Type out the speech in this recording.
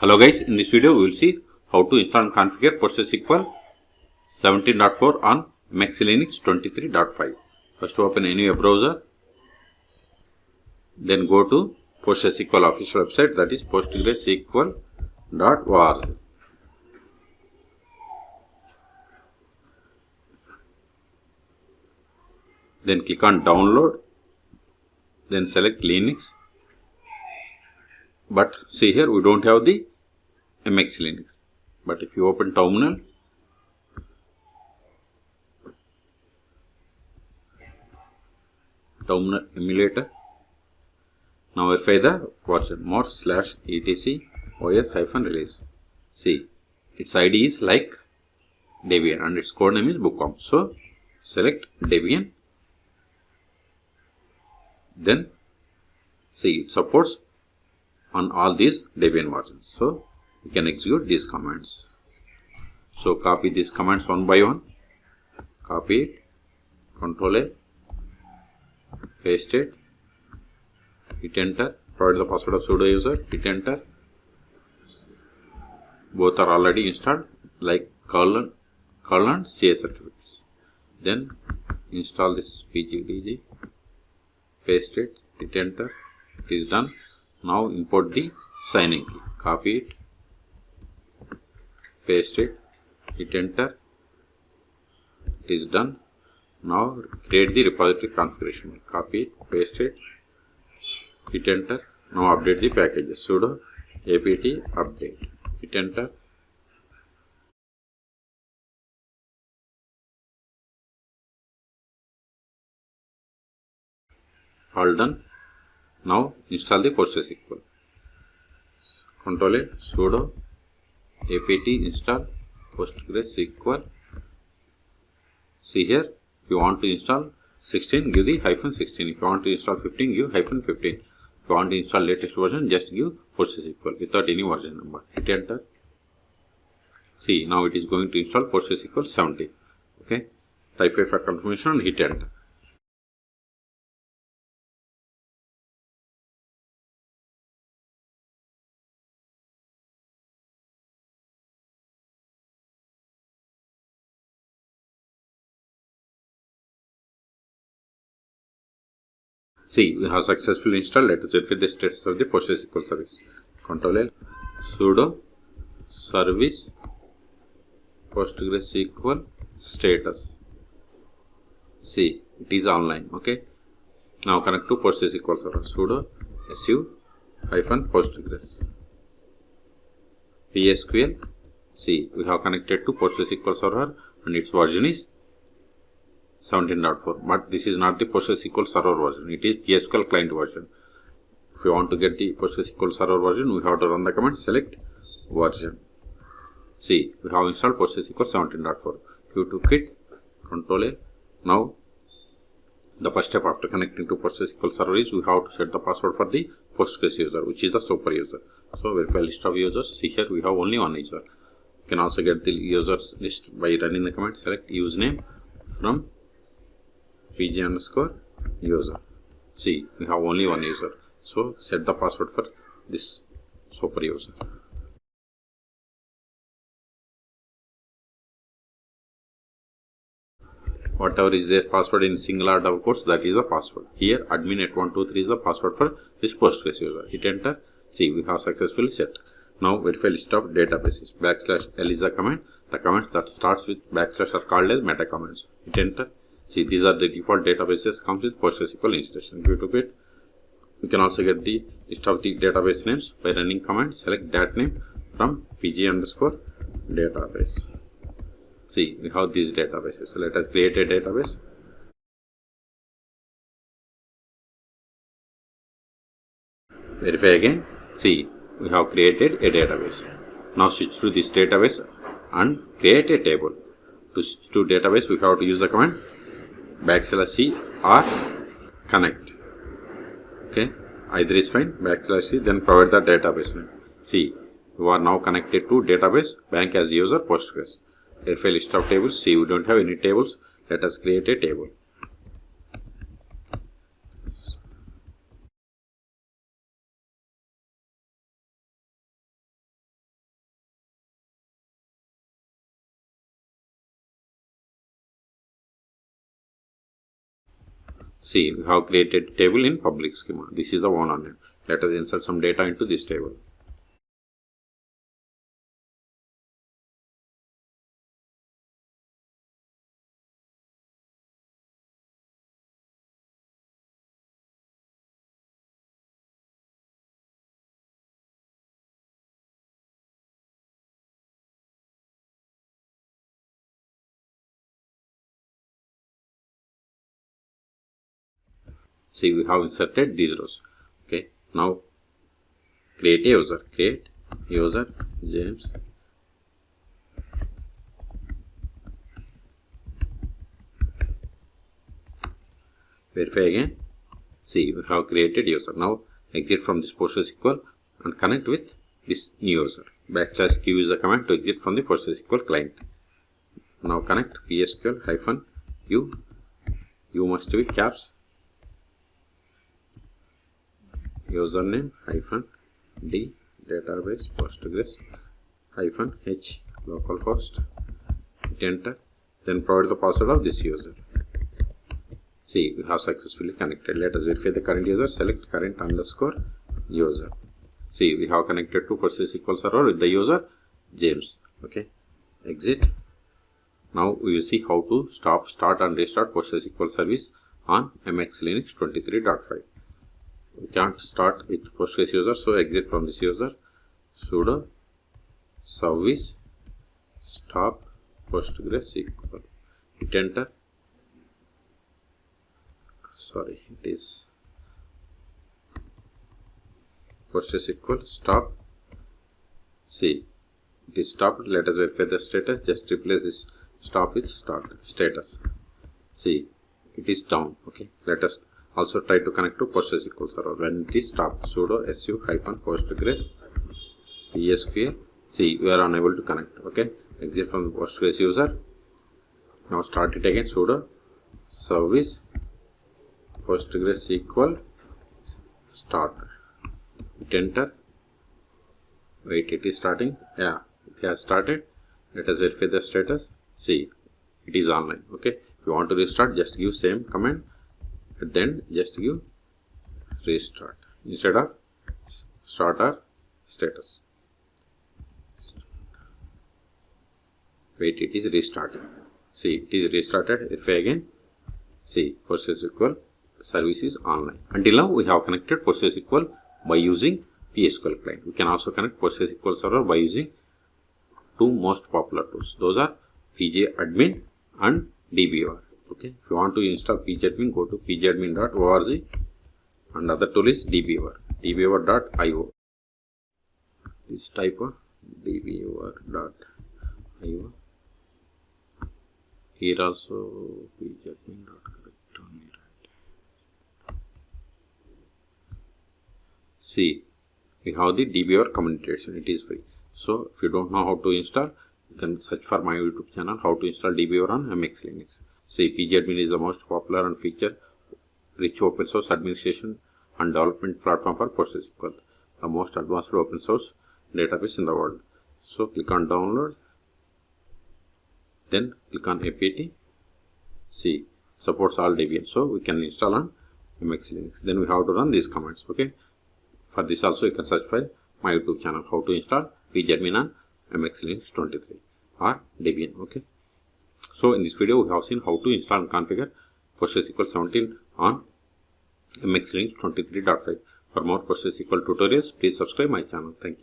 Hello guys, in this video we will see how to install and configure PostgreSQL 17.4 on Mac Linux 23.5. First open any web browser, then go to PostgreSQL official website, that is postgresql.org. Then click on download, then select Linux. But see here we don't have the MX Linux. But if you open terminal, emulator, now verify the version more /etc os-release. See, its ID is like Debian and its code name is bookworm. So select Debian. Then see, it supports on all these Debian versions. So you can execute these commands. So copy these commands one by one. Copy it, Ctrl A, paste it, hit enter, provide the password of sudo user, hit enter. Both are already installed like curl and CA certificates. Then install this pgdg, paste it, hit enter, it is done. Now import the sign-in key, copy it, paste it, hit enter, it is done. Now create the repository configuration, copy it, paste it, hit enter. Now update the packages, sudo apt update, hit enter. All done. Now install the PostgreSQL. Ctrl A, sudo apt install PostgreSQL. See here, if you want to install 16, give the -16. If you want to install 15, give -15. If you want to install latest version, just give PostgreSQL without any version number. Hit enter. See, now it is going to install PostgreSQL 17. Okay. Type A for confirmation and hit enter. See, we have successfully installed. Let us verify the status of the PostgreSQL service. Ctrl L, sudo service PostgreSQL status. See, it is online. Okay. Now connect to PostgreSQL server. Sudo su-postgres PSQL. See, we have connected to PostgreSQL server and its version is 17.4, but this is not the PostgreSQL server version, it is PSQL client version. If you want to get the PostgreSQL server version, we have to run the command select version. See, we have installed PostgreSQL 17.4. If you took it, Ctrl A. Now, the first step after connecting to PostgreSQL server is we have to set the password for the Postgres user, which is the super user. So, verify list of users. See here, we have only one user. You can also get the users list by running the command select username from pg_user. See, we have only one user. So set the password for this super user. Whatever is their password in single or double quotes, that is the password. Here admin@123 is the password for this Postgres user. Hit enter. See, we have successfully set. Now verify list of databases. \l is the command. The commands that starts with / are called as meta commands. Hit enter. See, these are the default databases comes with PostgreSQL installation. If you took it, you can also get the list of the database names by running command select dat name from pg_database. See, we have these databases. So let us create a database. Verify again. See, we have created a database. Now switch to this database and create a table. To switch to database, we have to use the command \c or connect. Okay, either is fine. \c, then provide the database name. See, you are now connected to database bank as user Postgres. Verify list of tables. See, we don't have any tables. Let us create a table. See, we have created table in public schema. This is the owner name. Let us insert some data into this table. See, we have inserted these rows. Okay, now create a user. Create user James. Verify again. See, we have created user. Now exit from this PostgreSQL and connect with this new user. \q is the command to exit from the PostgreSQL client. Now connect PSQL-u. U must be caps. Username -d database Postgres -h localhost. Hit enter. Then provide the password of this user. See, we have successfully connected. Let us verify the current user. Select current underscore user. See, we have connected to PostgreSQL server with the user James. Okay, exit. Now we will see how to start and restart PostgreSQL service on MX Linux 23.5. We can't start with Postgres user, so exit from this user. Sudo service stop PostgreSQL. Hit enter. Sorry, it is PostgreSQL stop. See, it is stopped. Let us verify the status. Just replace this stop with start status. See, it is down. Okay, let us also try to connect to PostgreSQL server. When it is stopped, sudo su-postgres PSQL. See, we are unable to connect. Okay, exit from the Postgres user. Now start it again. Sudo service PostgreSQL start. Hit enter. Wait, it is starting. Yeah, it has started. Let us verify the status. See, it is online. Okay, if you want to restart, just give same command. At the end, just give restart instead of start or status. Wait, it is restarting. See, it is restarted. Verify again. See, PostgreSQL service is online. Until now, we have connected PostgreSQL by using PSQL client. We can also connect PostgreSQL server by using two most popular tools. Those are pgadmin and dbur. Okay, if you want to install pgadmin, go to pgadmin.org, and other tool is dbur, dbur.io. This type of dbur.io. Here also pgadmin.correct only, right? See, we have the dbur community edition. It is free. So if you don't know how to install, you can search for my YouTube channel how to install dbur on MX Linux. See, pgadmin is the most popular and feature-rich open source administration and development platform for PostgreSQL, the most advanced open source database in the world. So click on download, then click on apt. See, supports all Debian, so we can install on MX Linux. Then we have to run these commands. Okay, for this also you can search for my YouTube channel how to install pgadmin on MX Linux 23 or Debian. Okay. So in this video, we have seen how to install and configure PostgreSQL 17 on MX Linux 23.5. For more PostgreSQL tutorials, please subscribe my channel. Thank you.